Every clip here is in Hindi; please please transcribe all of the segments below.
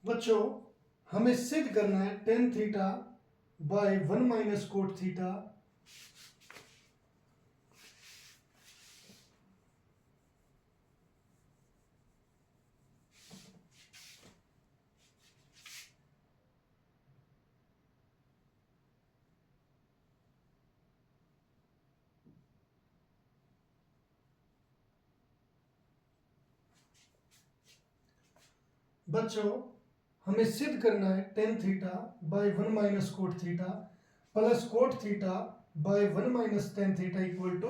बच्चों हमें सिद्ध करना है tan theta by 1 minus cot theta बच्चों हमें सिद्ध करना है tan theta by 1 minus cot theta plus cot theta by 1 minus tan theta equal to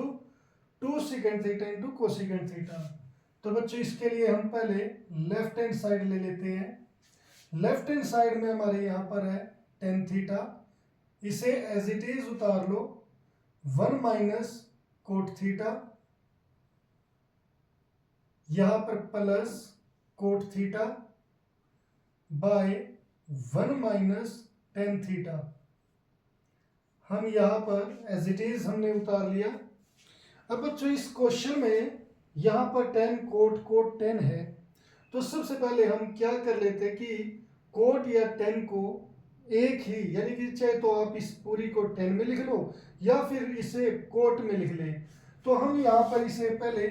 2 secant theta into cosecant theta. तो बच्चों इसके लिए हम पहले लेफ्ट हैंड साइड ले लेते हैं। लेफ्ट हैंड साइड में हमारे यहाँ पर है टेन थीटा, इसे एज इट इज उतार लो 1 माइनस कोट थीटा, यहाँ पर plus cot theta by 1 minus tan theta. हम यहाँ पर एज इट इज हमने उतार लिया। अब बच्चों इस क्वेश्चन में यहाँ पर टेन कोट टेन है, तो सबसे पहले हम क्या कर लेते कि कोट या टेन को एक ही, यानी कि चाहे तो आप इस पूरी को टेन में लिख लो या फिर इसे कोट में लिख लें। तो हम यहाँ पर इसे पहले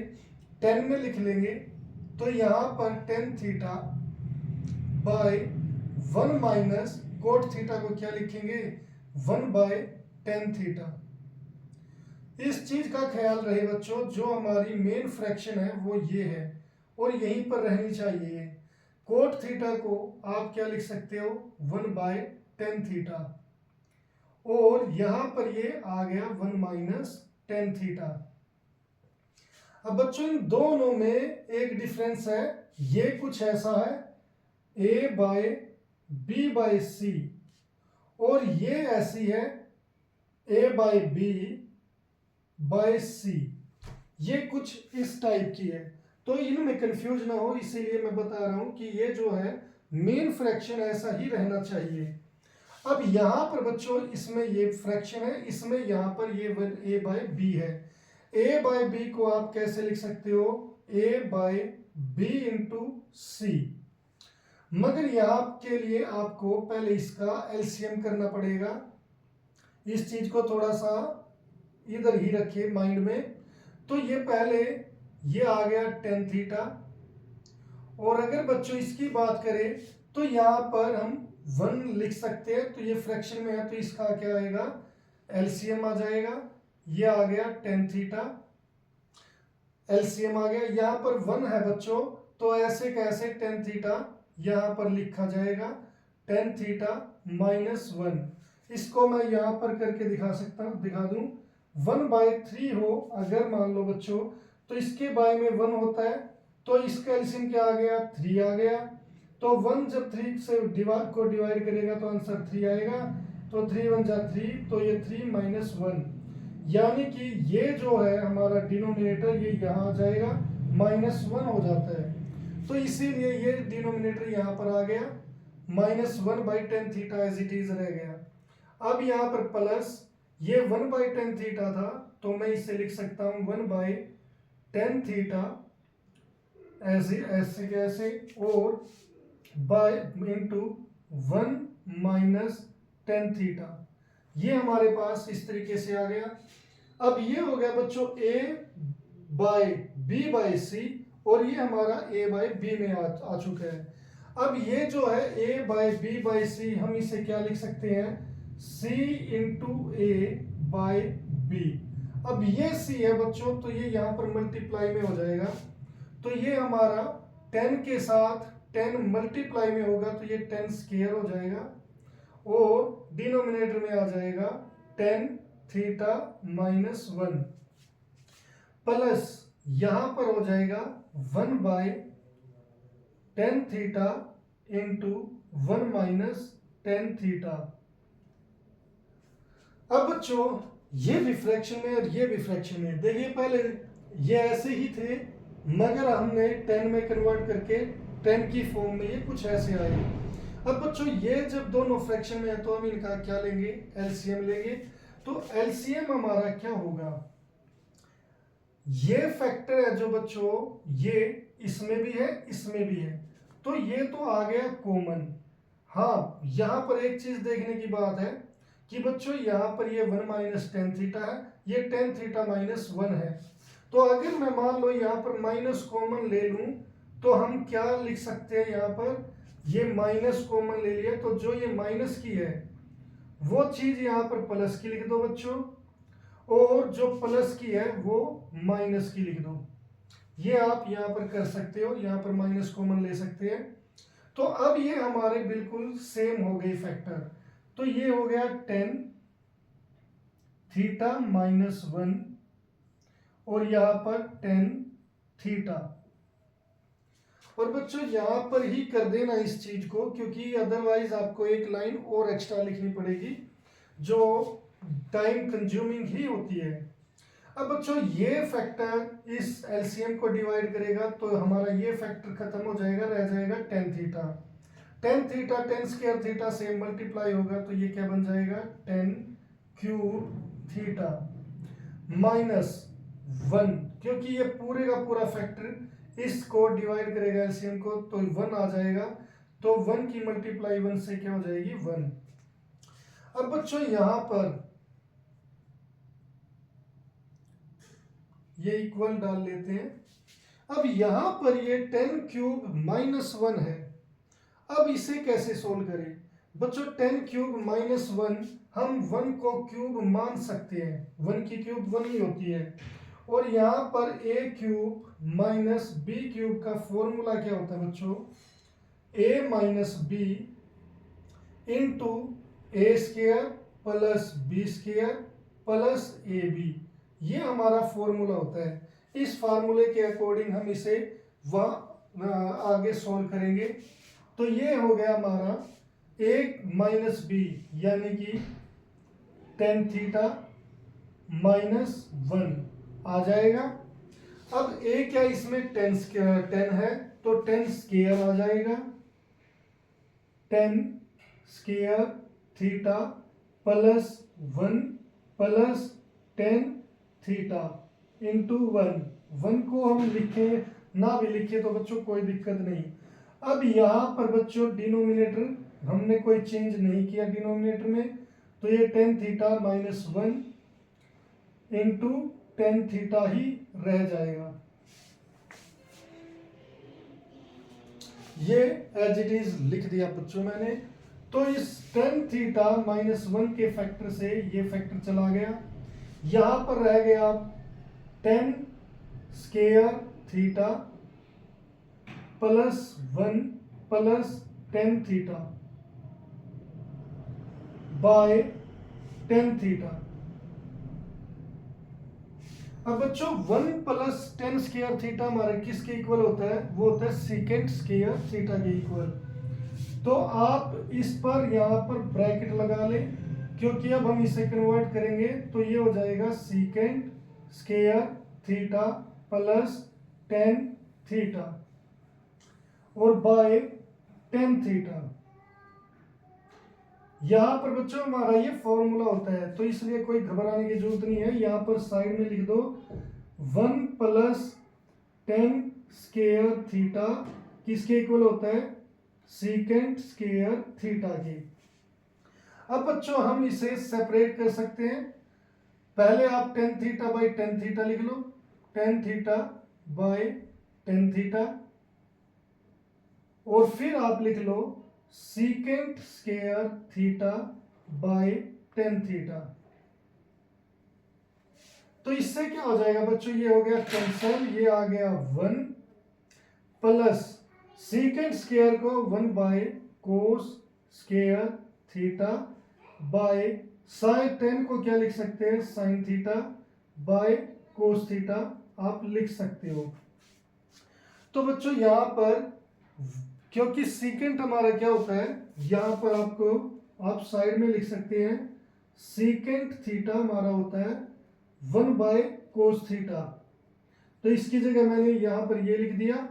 टेन में लिख लेंगे। तो यहाँ पर ten theta by 1 minus cot theta को क्या लिखेंगे 1 बाय टेन थीटा। इस चीज का ख्याल रहे बच्चों, जो हमारी मेन फ्रैक्शन है वो ये है और यहीं पर रहनी चाहिए। कोट थीटा को आप क्या लिख सकते हो 1 बाय टेन थीटा, और यहां पर ये आ गया 1 माइनस टेन थीटा। अब बच्चों इन दोनों में एक डिफरेंस है, ये कुछ ऐसा है a बाय बी बाय सी, और ये ऐसी है a बाय बी बाय सी, ये कुछ इस टाइप की है। तो इनमें कंफ्यूज ना हो, इसीलिए मैं बता रहा हूं कि ये जो है मेन फ्रैक्शन ऐसा ही रहना चाहिए। अब यहां पर बच्चों इसमें ये फ्रैक्शन है, इसमें यहां पर ये a बाय बी है। a बाय बी को आप कैसे लिख सकते हो a बाय बी इंटू सी, मगर यहाँ के लिए आपको पहले इसका एलसीएम करना पड़ेगा। इस चीज को थोड़ा सा इधर ही रखिए माइंड में। तो ये पहले ये आ गया टेन थीटा, और अगर बच्चों इसकी बात करें तो यहाँ पर हम 1 लिख सकते हैं, तो ये फ्रैक्शन में है तो इसका क्या आएगा एलसीएम आ जाएगा। ये आ गया टेन थीटा, एलसीएम आ गया। यहाँ पर 1 है बच्चों, तो ऐसे कैसे टेन थीटा यहाँ पर लिखा जाएगा टेन थीटा माइनस 1। इसको मैं यहाँ पर करके दिखा दूं 1 बाय 3 हो अगर मान लो बच्चों, तो इसके बाय में 1 होता है, तो इसका एलसीएम क्या आ गया 3 आ गया। तो 1 जब 3 से डिवाइड करेगा तो आंसर 3 आएगा। तो 3 1 जा 3, तो ये 3 माइनस 1, यानी कि ये जो है हमारा डिनोमिनेटर ये यहाँ आ जाएगा माइनस 1 हो जाता है। तो इसीलिए ये डिनोमिनेटर यहाँ पर आ गया minus 1 by tan theta as it is रह गया। अब यहाँ पर प्लस ये 1 बाई टेन थीटा था, तो मैं इसे लिख सकता हूँ 1 बाई टेन थीटा ऐसे कैसे, और bye into 1 minus tan theta. ये हमारे पास इस तरीके से आ गया। अब ये हो गया बच्चों a बाय बी बाय सी, और ये हमारा a बाय बी में आ चुका है। अब ये जो है a बाय बी बाय सी, हम इसे क्या लिख सकते हैं c into A by B. अब ये c है बच्चों, तो ये यहाँ पर मल्टीप्लाई में हो जाएगा, तो ये हमारा 10 के साथ 10 मल्टीप्लाई में होगा, तो ये 10 स्क्वायर हो जाएगा, और डिनोमिनेटर में आ जाएगा 10 थीटा माइनस 1, प्लस यहां पर हो जाएगा 1 by tan theta into 1 minus tan theta. अब बच्चों ये भी फ्रैक्शन में और ये भी फ्रैक्शन में, देखिए पहले ये ऐसे ही थे, मगर हमने 10 में कन्वर्ट करके 10 की फॉर्म में ये कुछ ऐसे आए। अब बच्चों ये जब दोनों फ्रैक्शन में है तो हम इनका क्या लेंगे एलसीएम लेंगे। तो एलसीएम हमारा क्या होगा, ये फैक्टर है जो बच्चों ये इसमें भी है इसमें भी है, तो ये तो आ गया कॉमन। हाँ, यहाँ पर एक चीज देखने की बात है कि बच्चों यहाँ पर ये 1 माइनस टेन थीटा है, ये टेन थीटा माइनस 1 है। तो अगर मैं मान लो यहाँ पर माइनस कॉमन ले लूं तो हम क्या लिख सकते हैं, यहाँ पर ये माइनस कॉमन ले लिया तो जो ये माइनस की है वो चीज यहाँ पर प्लस की लिख दो बच्चों, और जो प्लस की है वो माइनस की लिख दो। ये आप यहाँ पर कर सकते हो, यहाँ पर माइनस कॉमन ले सकते हैं। तो अब ये हमारे बिल्कुल सेम हो गई फैक्टर। तो ये हो गया टेन थीटा माइनस 1 और यहाँ पर टेन थीटा। और बच्चों यहाँ पर ही कर देना इस चीज को, क्योंकि अदरवाइज आपको एक लाइन और एक्स्ट्रा लिखनी पड़ेगी जो टाइम कंज्यूमिंग ही होती है। अब बच्चों ये फैक्टर इस एलसीएम को डिवाइड करेगा तो हमारा ये फैक्टर खत्म हो जाएगा, रह जाएगा tan theta. Tan theta tan square theta से मल्टीप्लाई होगा तो ये क्या बन जाएगा, टेन क्यूब थीटा माइनस 1, क्योंकि ये पूरे का पूरा फैक्टर इसको डिवाइड करेगा एलसीएम को तो 1 आ जाएगा। तो 1 की मल्टीप्लाई 1 से क्या हो जाएगी, 1। अब बच्चों यहां पर ये इक्वल डाल लेते हैं। अब यहां पर ये 10 क्यूब माइनस 1 है। अब इसे कैसे सोल्व करें बच्चों, 10 क्यूब माइनस 1 हम 1 को क्यूब मान सकते हैं, 1 की क्यूब 1 ही होती है। और यहाँ पर a cube minus b cube का फॉर्मूला क्या होता है बच्चों, a minus b into a square plus b square plus a b, ये हमारा फॉर्मूला होता है। इस फार्मूले के अकॉर्डिंग हम इसे वहाँ आगे सॉल्व करेंगे। तो ये हो गया हमारा a माइनस बी यानी कि टेन थीटा माइनस 1 आ जाएगा। अब a क्या इसमें 10 है तो 10 स्क्वायर आ जाएगा, 10 square theta plus 1 plus 10 theta into 1 को हम लिखे ना भी लिखे तो बच्चों कोई दिक्कत नहीं। अब यहाँ पर बच्चों डिनोमिनेटर हमने कोई चेंज नहीं किया डिनोमिनेटर में, तो ये 10 थीटा माइनस 1 इंटू 10 थीटा ही रह जाएगा। ये एज इट इज लिख दिया बच्चों मैंने। तो इस 10 थीटा माइनस 1 के फैक्टर से ये फैक्टर चला गया, यहां पर रह गया 10 square theta plus 1 plus 10 theta by 10 theta. अब बच्चों 1 प्लस 10 स्क्वायर थीटा हमारे किसके इक्वल होता है, वो होता है सेकेंड स्क्वायर थीटा के इक्वल। तो आप इस पर यहाँ पर ब्रैकेट लगा लें, क्योंकि अब हम इसे कन्वर्ट करेंगे तो ये हो जाएगा second square theta plus 10 theta और बाय 10 थीटा। यहां पर बच्चों हमारा ये फॉर्मूला होता है, तो इसलिए कोई घबराने की जरूरत नहीं है। यहां पर साइड में लिख दो 1 प्लस 10 स्क्वायर थीटा किसके इक्वल होता है, सेकेंड स्क्वायर थीटा के। अब बच्चों हम इसे सेपरेट कर सकते हैं। पहले आप 10 थीटा बाई 10 थीटा लिख लो, 10 थीटा बाई 10 थीटा, और फिर आप लिख लो second square theta by 10 theta. तो इससे क्या हो जाएगा बच्चों, ये हो गया कैंसल, ये आ गया 1 प्लस सेकेंड स्क्वायर को 1 by cos square theta by sine 10 को क्या लिख सकते हैं, sign theta by cos theta आप लिख सकते हो। तो बच्चों यहां पर क्योंकि सीकेंट हमारा क्या होता है, यहां पर आपको आप साइड में लिख सकते हैं सीकेंट थीटा हमारा होता है 1 बाय कोस थीटा। तो इसकी जगह मैंने यहां पर ये लिख दिया,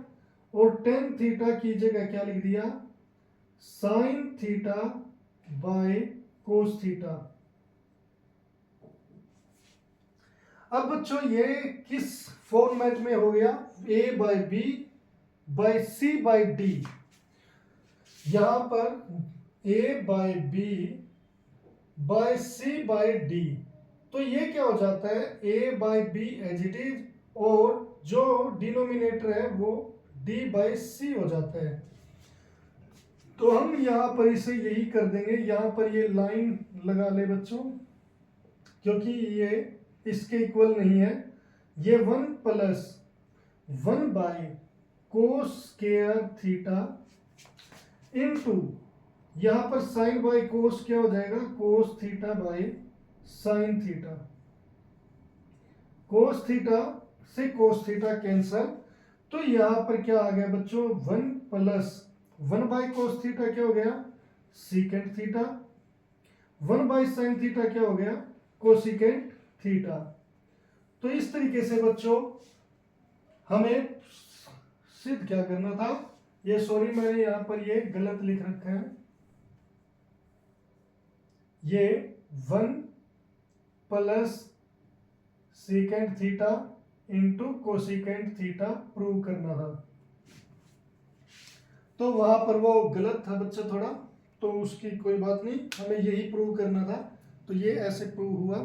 और 10 थीटा की जगह क्या लिख दिया, sine theta by cos theta. अब बच्चों ये किस फॉर्मेट में हो गया, a by B by C by D. यहाँ पर A by B by C by D, तो ये क्या हो जाता है, A by B as it is, और जो डिनोमिनेटर है वो डी बाय सी हो जाता है। तो हम यहाँ पर इसे यही कर देंगे, यहाँ पर ये लाइन लगा ले बच्चों, क्योंकि ये इसके इक्वल नहीं है। ये 1 plus 1 by cos square theta into, यहाँ पर साइन बाय कोस क्या हो जाएगा, cos theta by sine theta. Cos theta से कोस थीटा कैंसल, तो यहाँ पर क्या आ गया बच्चों, 1 प्लस 1 बाय कोस थीटा क्या हो गया, secant theta, 1 by sine theta क्या हो गया, कोसिकेंट थीटा। तो इस तरीके से बच्चों हमें सिद्ध क्या करना था, ये सॉरी मैंने यहाँ पर ये गलत लिख रखा है, ये 1 plus secant theta into cosecant theta prove करना था। तो वहां पर वो गलत था बच्चा थोड़ा, तो उसकी कोई बात नहीं, हमें यही प्रूव करना था, तो ये ऐसे प्रूव हुआ।